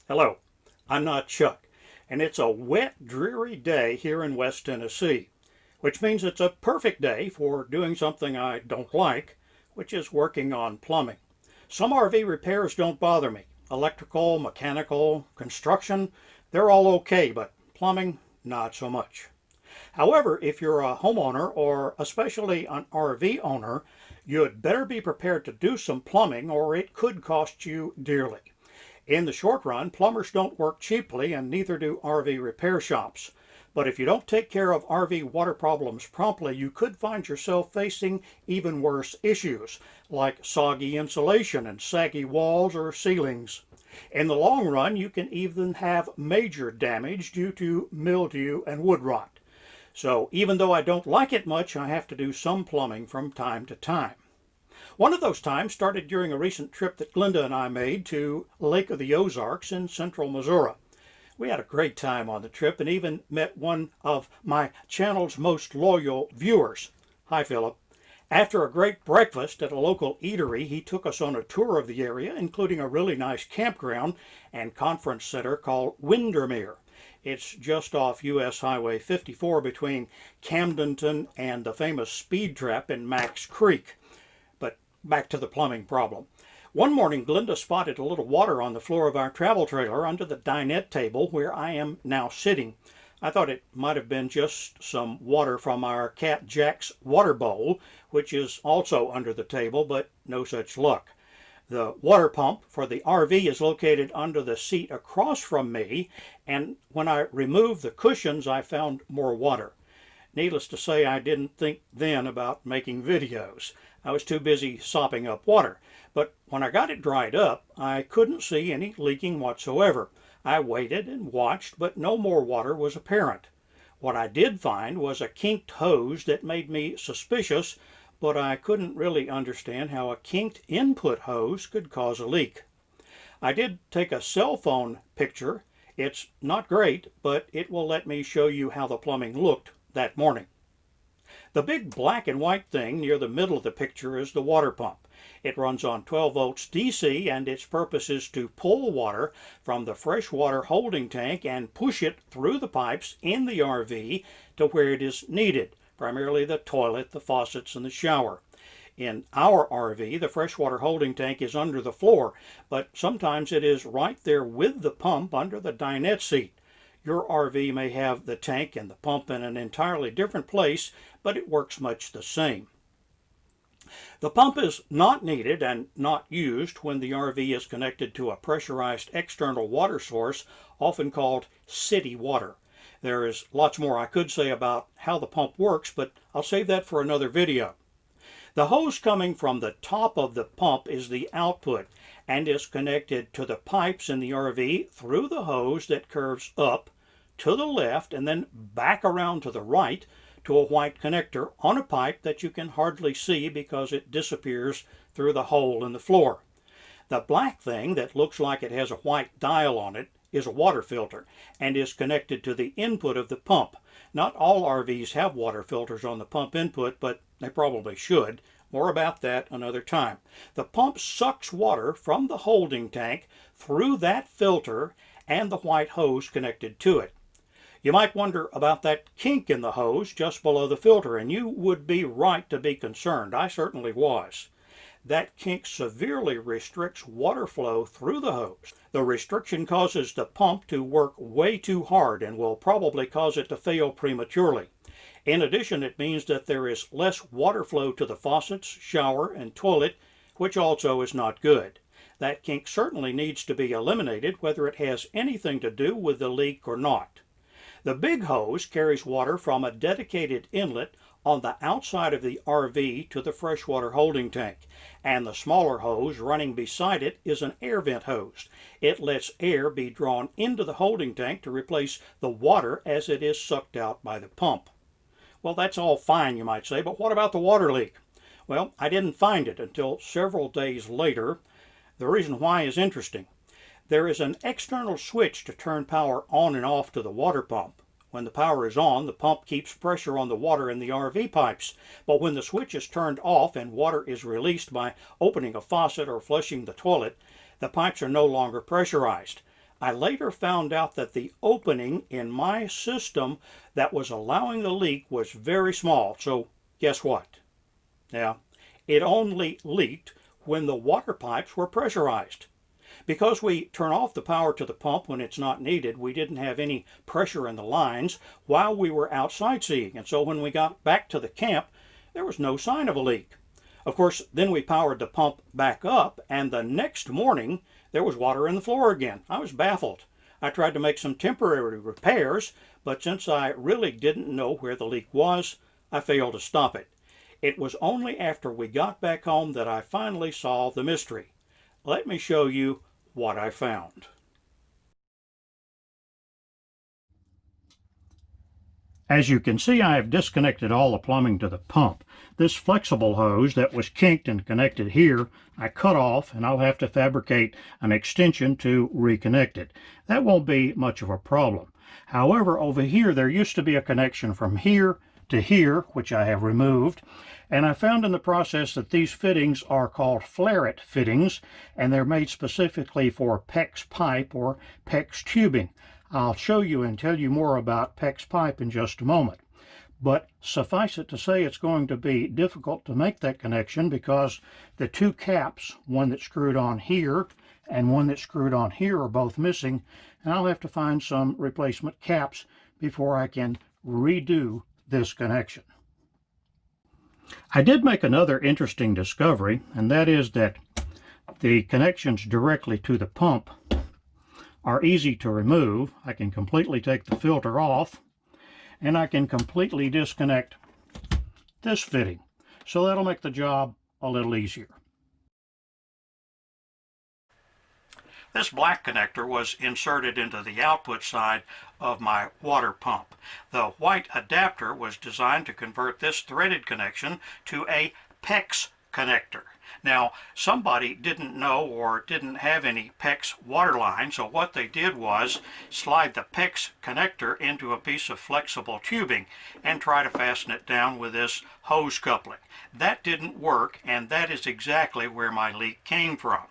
Hello, I'm not Chuck, and it's a wet, dreary day here in West Tennessee, which means it's a perfect day for doing something I don't like, which is working on plumbing. Some RV repairs don't bother me. Electrical, mechanical, construction, they're all okay, but plumbing, not so much. However, if you're a homeowner or especially an RV owner, you'd better be prepared to do some plumbing or it could cost you dearly. In the short run, plumbers don't work cheaply and neither do RV repair shops. But if you don't take care of RV water problems promptly, you could find yourself facing even worse issues, like soggy insulation and saggy walls or ceilings. In the long run, you can even have major damage due to mildew and wood rot. So even though I don't like it much, I have to do some plumbing from time to time. One of those times started during a recent trip that Glenda and I made to Lake of the Ozarks in central Missouri. We had a great time on the trip and even met one of my channel's most loyal viewers. Hi, Philip. After a great breakfast at a local eatery, he took us on a tour of the area, including a really nice campground and conference center called Windermere. It's just off US Highway 54 between Camdenton and the famous speed trap in Max Creek. But back to the plumbing problem. One morning, Glenda spotted a little water on the floor of our travel trailer under the dinette table where I am now sitting. I thought it might have been just some water from our cat Jack's water bowl, which is also under the table, but no such luck. The water pump for the RV is located under the seat across from me, and when I removed the cushions, I found more water. Needless to say, I didn't think then about making videos. I was too busy sopping up water. But when I got it dried up, I couldn't see any leaking whatsoever. I waited and watched, but no more water was apparent. What I did find was a kinked hose that made me suspicious, but I couldn't really understand how a kinked input hose could cause a leak. I did take a cell phone picture. It's not great, but it will let me show you how the plumbing looked that morning. The big black and white thing near the middle of the picture is the water pump. It runs on 12 volts DC and its purpose is to pull water from the freshwater holding tank and push it through the pipes in the RV to where it is needed, primarily the toilet, the faucets, and the shower. In our RV, the freshwater holding tank is under the floor, but sometimes it is right there with the pump under the dinette seat. Your RV may have the tank and the pump in an entirely different place, but it works much the same. The pump is not needed and not used when the RV is connected to a pressurized external water source, often called city water. There is lots more I could say about how the pump works, but I'll save that for another video. The hose coming from the top of the pump is the output and is connected to the pipes in the RV through the hose that curves up to the left and then back around to the right to a white connector on a pipe that you can hardly see because it disappears through the hole in the floor. The black thing that looks like it has a white dial on it is a water filter and is connected to the input of the pump. Not all RVs have water filters on the pump input, but they probably should. More about that another time. The pump sucks water from the holding tank through that filter and the white hose connected to it. You might wonder about that kink in the hose just below the filter, and you would be right to be concerned. I certainly was. That kink severely restricts water flow through the hose. The restriction causes the pump to work way too hard and will probably cause it to fail prematurely. In addition, it means that there is less water flow to the faucets, shower, and toilet, which also is not good. That kink certainly needs to be eliminated, whether it has anything to do with the leak or not. The big hose carries water from a dedicated inlet on the outside of the RV to the freshwater holding tank, and the smaller hose running beside it is an air vent hose. It lets air be drawn into the holding tank to replace the water as it is sucked out by the pump. Well, that's all fine, you might say, but what about the water leak? Well, I didn't find it until several days later. The reason why is interesting. There is an external switch to turn power on and off to the water pump. When the power is on, the pump keeps pressure on the water in the RV pipes. But when the switch is turned off and water is released by opening a faucet or flushing the toilet, the pipes are no longer pressurized. I later found out that the opening in my system that was allowing the leak was very small. So guess what? Yeah, it only leaked when the water pipes were pressurized. Because we turn off the power to the pump when it's not needed, we didn't have any pressure in the lines while we were out sightseeing. And so when we got back to the camp, there was no sign of a leak. Of course, then we powered the pump back up, and the next morning there was water in the floor again. I was baffled. I tried to make some temporary repairs, but since I really didn't know where the leak was, I failed to stop it. It was only after we got back home that I finally solved the mystery. Let me show you what I found. As you can see, I have disconnected all the plumbing to the pump. This flexible hose that was kinked and connected here, I cut off, and I'll have to fabricate an extension to reconnect it. That won't be much of a problem. However, over here there used to be a connection from here to here, which I have removed, and I found in the process that these fittings are called Flair-It fittings, and they're made specifically for PEX pipe or PEX tubing. I'll show you and tell you more about PEX pipe in just a moment. But suffice it to say, it's going to be difficult to make that connection because the two caps, one that's screwed on here and one that's screwed on here, are both missing, and I'll have to find some replacement caps before I can redo this connection. I did make another interesting discovery, and that is that the connections directly to the pump are easy to remove. I can completely take the filter off, and I can completely disconnect this fitting. So that'll make the job a little easier. This black connector was inserted into the output side of my water pump. The white adapter was designed to convert this threaded connection to a PEX connector. Now, somebody didn't know or didn't have any PEX water line, so what they did was slide the PEX connector into a piece of flexible tubing and try to fasten it down with this hose coupling. That didn't work, and that is exactly where my leak came from.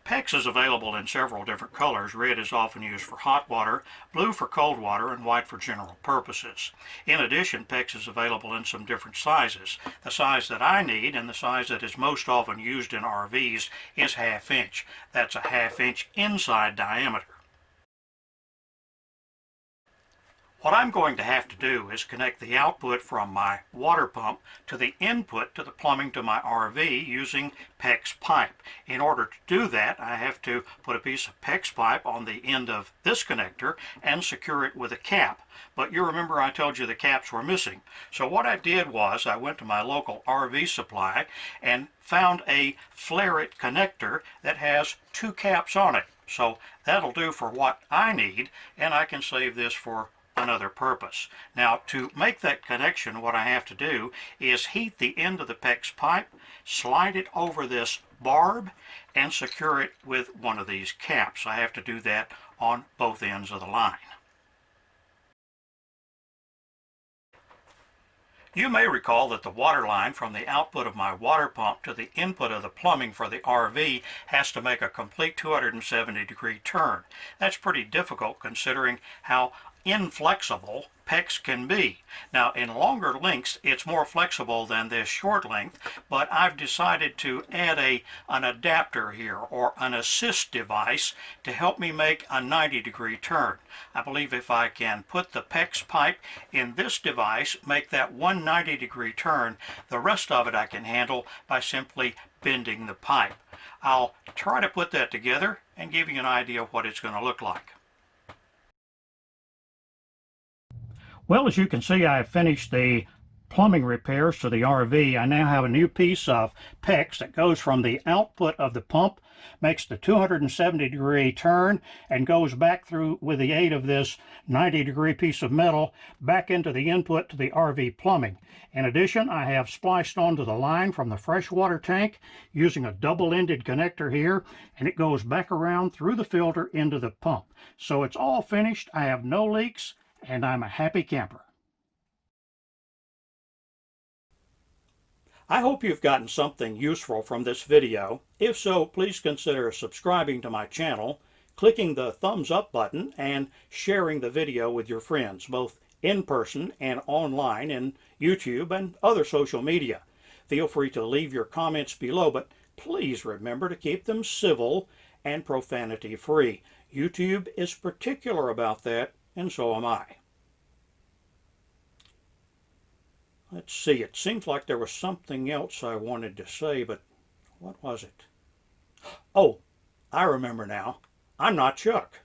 PEX is available in several different colors. Red is often used for hot water, blue for cold water, and white for general purposes. In addition, PEX is available in some different sizes. The size that I need, and the size that is most often used in RVs, is 1/2 inch. That's a 1/2 inch inside diameter. What I'm going to have to do is connect the output from my water pump to the input to the plumbing to my RV using PEX pipe. In order to do that, I have to put a piece of PEX pipe on the end of this connector and secure it with a cap. But you remember I told you the caps were missing. So what I did was I went to my local RV supply and found a Flair-It connector that has 2 caps on it. So that'll do for what I need, and I can save this for another purpose. Now, to make that connection, what I have to do is heat the end of the PEX pipe, slide it over this barb, and secure it with one of these caps. I have to do that on both ends of the line. You may recall that the water line from the output of my water pump to the input of the plumbing for the RV has to make a complete 270-degree turn. That's pretty difficult considering how inflexible PEX can be. Now, in longer lengths, it's more flexible than this short length, but I've decided to add an adapter here, or an assist device, to help me make a 90-degree turn. I believe if I can put the PEX pipe in this device, make that 190-degree turn, the rest of it I can handle by simply bending the pipe. I'll try to put that together and give you an idea of what it's going to look like. Well, as you can see, I have finished the plumbing repairs to the RV. I now have a new piece of PEX that goes from the output of the pump, makes the 270-degree turn, and goes back through, with the aid of this 90-degree piece of metal, back into the input to the RV plumbing. In addition, I have spliced onto the line from the freshwater tank using a double-ended connector here, and it goes back around through the filter into the pump. So it's all finished. I have no leaks, and I'm a happy camper. I hope you've gotten something useful from this video. If so, please consider subscribing to my channel, clicking the thumbs up button, and sharing the video with your friends, both in person and online in YouTube and other social media. Feel free to leave your comments below, but please remember to keep them civil and profanity free. YouTube is particular about that, and so am I. Let's see, it seems like there was something else I wanted to say, but what was it? Oh, I remember now. I'm not Chuck.